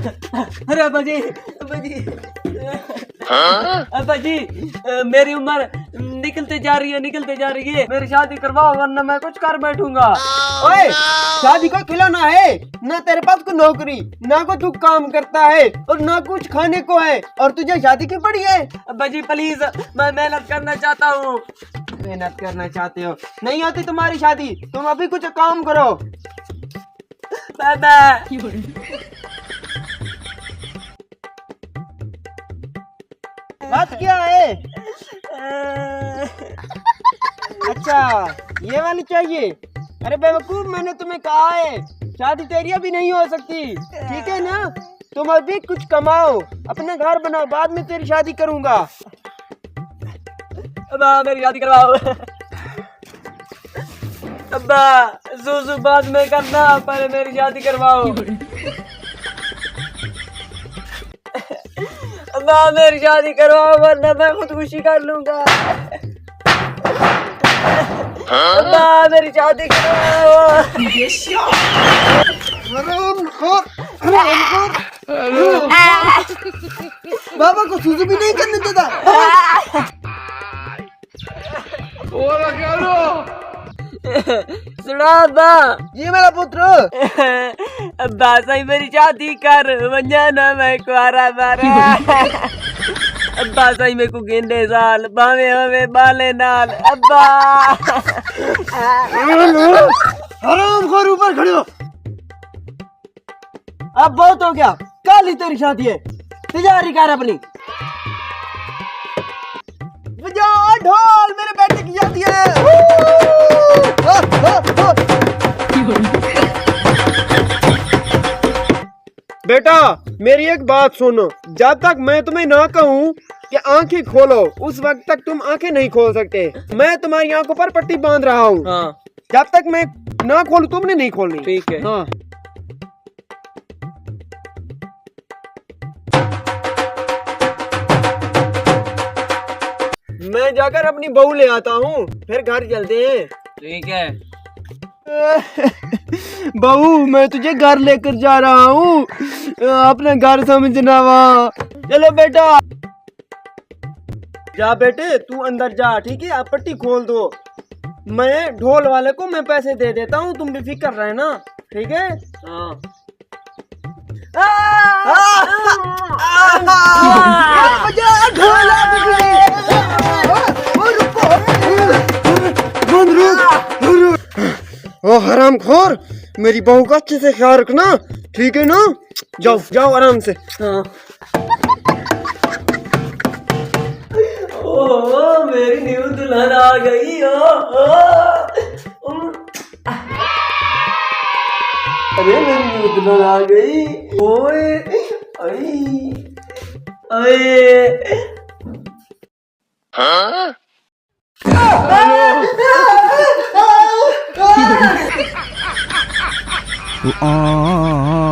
अरे अब्बा जी, अब्बा जी, अब्बा जी, मेरी उम्र निकलते जा रही है, मेरी शादी करवाओ वरना मैं कुछ कर बैठूंगा। ओए, शादी का खिलौना है ना, तेरे पास कोई नौकरी ना, को तू काम करता है और ना कुछ खाने को है, और तुझे शादी क्यों पड़ी है? अब्बा जी प्लीज, मैं मेहनत करना चाहता हूँ। मेहनत करना चाहते हो? नहीं होती तुम्हारी शादी, तुम अभी कुछ काम करो। बाबा बात क्या है? अच्छा, ये वाली चाहिए? अरे बेवकूफ, मैंने तुम्हें कहा है शादी तेरी अभी नहीं हो सकती, ठीक है ना? तुम अभी कुछ कमाओ, अपना घर बनाओ, बाद में तेरी शादी करूंगा। अब्बा मेरी शादी करवाओ। अब्बा ज़ू बाद में करना, पहले मेरी शादी करवाओ। अब्बा मेरी शादी करवाओ वरना मैं खुदकुशी कर लूंगा। अब्बा मेरी शादी करवाओ। बाबा को सूजू भी नहीं करने देता। सुना अब्बा, ये मेरा पुत्र। अब्बा सही मेरी शादी कर, वरना ना मैं कुआरा मारा। अब्बा सही मेरे को गेंदे साल बावे हवे बाले नाल। अब्बा हराम खोर, ऊपर खड़े हो। अब बहुत हो गया, कल ही तेरी शादी है, तैयारी कर अपनी। बजा ढोल, मेरे बेटे की शादी है। बेटा मेरी एक बात सुनो, जब तक मैं तुम्हें ना कहूँ कि आंखें खोलो, उस वक्त तक तुम आंखें नहीं खोल सकते। मैं तुम्हारी आंखों पर पट्टी बांध रहा हूँ। हाँ जब तक मैं ना खोलूं तुमने नहीं खोलनी। ठीक है। हाँ। मैं जाकर अपनी बहू ले आता हूँ, फिर घर चलते हैं। ठीक है। बहू मैं तुझे घर लेकर जा रहा हूँ, अपना घर समझना वहाँ। चलो बेटा, जा बेटे तू अंदर जा, ठीक है? आप पट्टी खोल दो, मैं ढोल वाले को मैं पैसे दे देता हूँ, तुम बेफिक्र रहना, ठीक है? हाँ। ओ हराम खोर, मेरी बहू का अच्छे से ख्याल रखना, ठीक है ना? जाओ जाओ आराम से। हाँ। ओ मेरी न्यू दुल्हन आ गई। अरे मेरी न्यू दुल्हन आ गई। ओए आई अरे हाँ? Ah